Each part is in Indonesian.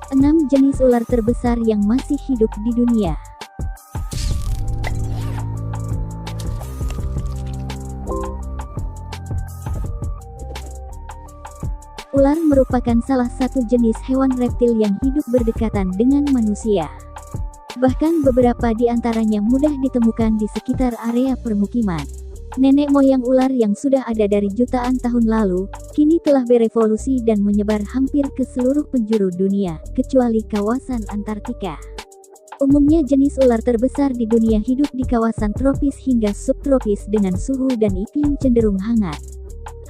6 jenis ular terbesar yang masih hidup di dunia. Ular merupakan salah satu jenis hewan reptil yang hidup berdekatan dengan manusia. Bahkan beberapa di antaranya mudah ditemukan di sekitar area permukiman. Nenek moyang ular yang sudah ada dari jutaan tahun lalu, kini telah berevolusi dan menyebar hampir ke seluruh penjuru dunia, kecuali kawasan Antartika. Umumnya jenis ular terbesar di dunia hidup di kawasan tropis hingga subtropis dengan suhu dan iklim cenderung hangat.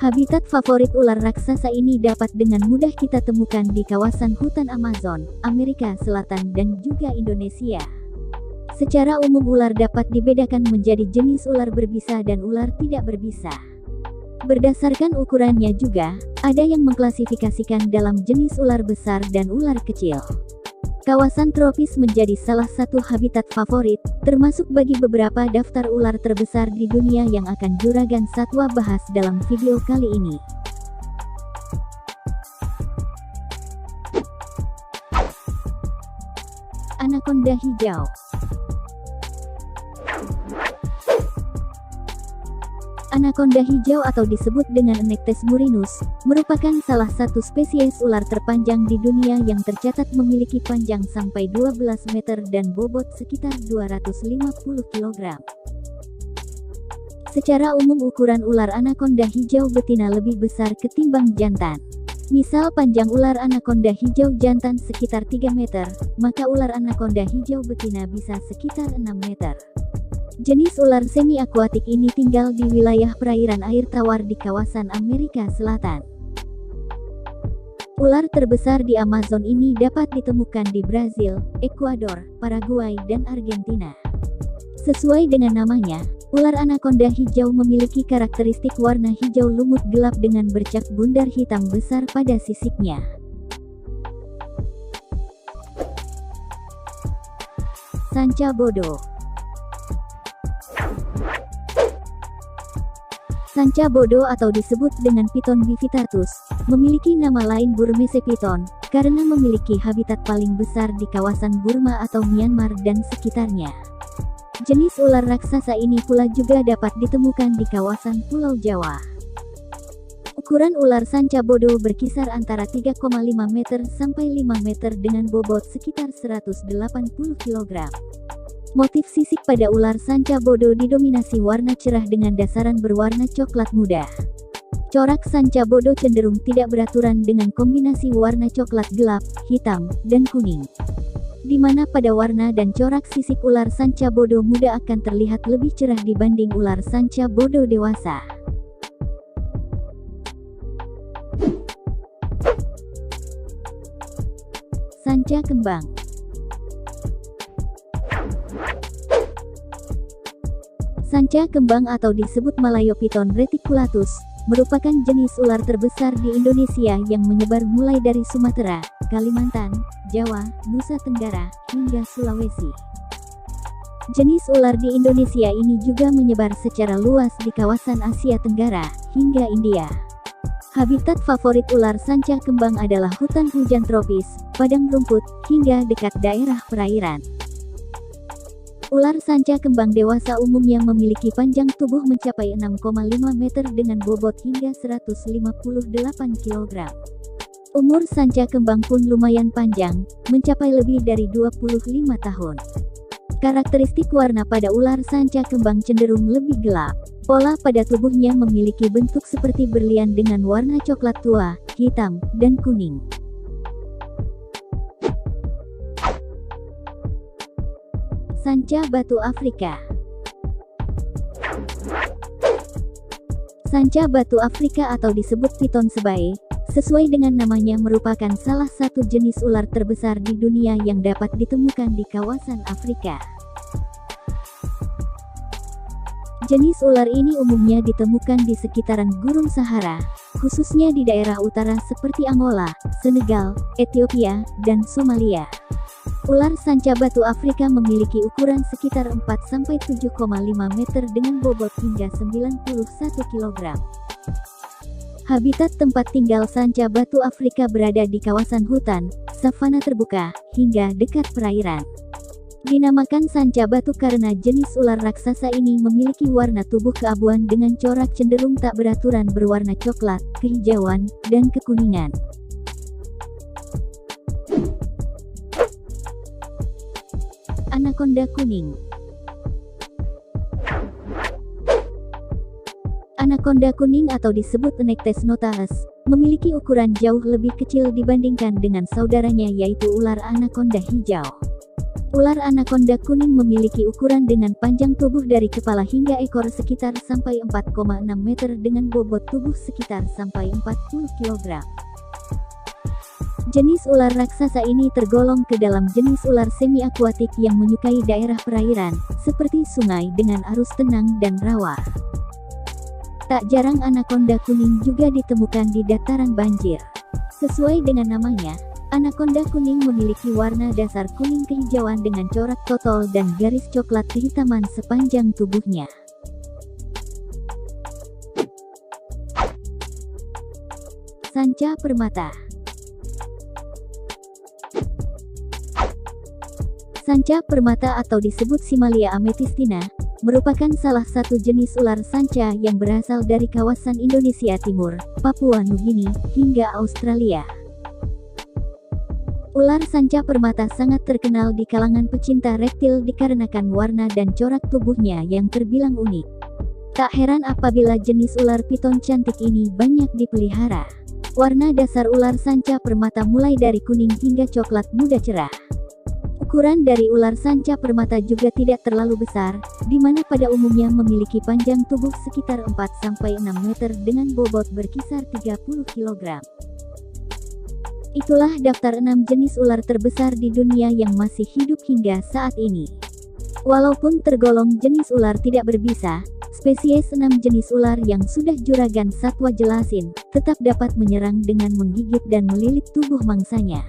Habitat favorit ular raksasa ini dapat dengan mudah kita temukan di kawasan hutan Amazon, Amerika Selatan dan juga Indonesia. Secara umum ular dapat dibedakan menjadi jenis ular berbisa dan ular tidak berbisa. Berdasarkan ukurannya juga, ada yang mengklasifikasikan dalam jenis ular besar dan ular kecil. Kawasan tropis menjadi salah satu habitat favorit, termasuk bagi beberapa daftar ular terbesar di dunia yang akan Juragan Satwa bahas dalam video kali ini. Anaconda hijau. Anaconda hijau atau disebut dengan Anectes murinus, merupakan salah satu spesies ular terpanjang di dunia yang tercatat memiliki panjang sampai 12 meter dan bobot sekitar 250 kg. Secara umum ukuran ular anaconda hijau betina lebih besar ketimbang jantan. Misal panjang ular anaconda hijau jantan sekitar 3 meter, maka ular anaconda hijau betina bisa sekitar 6 meter. Jenis ular semi-akuatik ini tinggal di wilayah perairan air tawar di kawasan Amerika Selatan. Ular terbesar di Amazon ini dapat ditemukan di Brazil, Ekuador, Paraguay, dan Argentina. Sesuai dengan namanya, ular anaconda hijau memiliki karakteristik warna hijau lumut gelap dengan bercak bundar hitam besar pada sisiknya. Sanca bodo. Sanca bodo atau disebut dengan Piton bivitatus, memiliki nama lain Burmese piton, karena memiliki habitat paling besar di kawasan Burma atau Myanmar dan sekitarnya. Jenis ular raksasa ini pula juga dapat ditemukan di kawasan Pulau Jawa. Ukuran ular sanca bodo berkisar antara 3,5 meter sampai 5 meter dengan bobot sekitar 180 kg. Motif sisik pada ular sanca bodo didominasi warna cerah dengan dasaran berwarna coklat muda. Corak sanca bodo cenderung tidak beraturan dengan kombinasi warna coklat gelap, hitam, dan kuning. Di mana pada warna dan corak sisik ular sanca bodo muda akan terlihat lebih cerah dibanding ular sanca bodo dewasa. Sanca kembang. Sanca kembang atau disebut Malayopiton reticulatus, merupakan jenis ular terbesar di Indonesia yang menyebar mulai dari Sumatera, Kalimantan, Jawa, Nusa Tenggara, hingga Sulawesi. Jenis ular di Indonesia ini juga menyebar secara luas di kawasan Asia Tenggara, hingga India. Habitat favorit ular sanca kembang adalah hutan hujan tropis, padang rumput, hingga dekat daerah perairan. Ular sanca kembang dewasa umumnya memiliki panjang tubuh mencapai 6,5 meter dengan bobot hingga 158 kg. Umur sanca kembang pun lumayan panjang, mencapai lebih dari 25 tahun. Karakteristik warna pada ular sanca kembang cenderung lebih gelap. Pola pada tubuhnya memiliki bentuk seperti berlian dengan warna coklat tua, hitam, dan kuning. Sanca batu Afrika. Sanca batu Afrika atau disebut Piton sebae, sesuai dengan namanya merupakan salah satu jenis ular terbesar di dunia yang dapat ditemukan di kawasan Afrika. Jenis ular ini umumnya ditemukan di sekitaran Gurun Sahara, khususnya di daerah utara seperti Angola, Senegal, Ethiopia, dan Somalia. Ular sanca batu Afrika memiliki ukuran sekitar 4-7,5 meter dengan bobot hingga 91 kg. Habitat tempat tinggal sanca batu Afrika berada di kawasan hutan, savana terbuka, hingga dekat perairan. Dinamakan sanca batu karena jenis ular raksasa ini memiliki warna tubuh keabuan dengan corak cenderung tak beraturan berwarna coklat, kehijauan, dan kekuningan. Anaconda kuning. Anaconda kuning atau disebut Nectes notatus, memiliki ukuran jauh lebih kecil dibandingkan dengan saudaranya yaitu ular anaconda hijau. Ular anaconda kuning memiliki ukuran dengan panjang tubuh dari kepala hingga ekor sekitar sampai 4,6 meter dengan bobot tubuh sekitar sampai 40 kg. Jenis ular raksasa ini tergolong ke dalam jenis ular semi-akuatik yang menyukai daerah perairan, seperti sungai dengan arus tenang dan rawa. Tak jarang anaconda kuning juga ditemukan di dataran banjir. Sesuai dengan namanya, anaconda kuning memiliki warna dasar kuning kehijauan dengan corak totol dan garis coklat kehitaman sepanjang tubuhnya. Sanca permata. Sanca permata atau disebut Simalia amethystina, merupakan salah satu jenis ular sanca yang berasal dari kawasan Indonesia Timur, Papua Nugini, hingga Australia. Ular sanca permata sangat terkenal di kalangan pecinta reptil dikarenakan warna dan corak tubuhnya yang terbilang unik. Tak heran apabila jenis ular piton cantik ini banyak dipelihara. Warna dasar ular sanca permata mulai dari kuning hingga coklat muda cerah. Ukuran dari ular sanca permata juga tidak terlalu besar, di mana pada umumnya memiliki panjang tubuh sekitar 4-6 meter dengan bobot berkisar 30 kg. Itulah daftar 6 jenis ular terbesar di dunia yang masih hidup hingga saat ini. Walaupun tergolong jenis ular tidak berbisa, spesies 6 jenis ular yang sudah juragan satwa jelasin, tetap dapat menyerang dengan menggigit dan melilit tubuh mangsanya.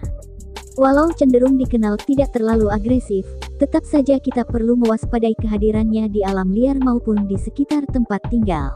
Walau cenderung dikenal tidak terlalu agresif, tetap saja kita perlu mewaspadai kehadirannya di alam liar maupun di sekitar tempat tinggal.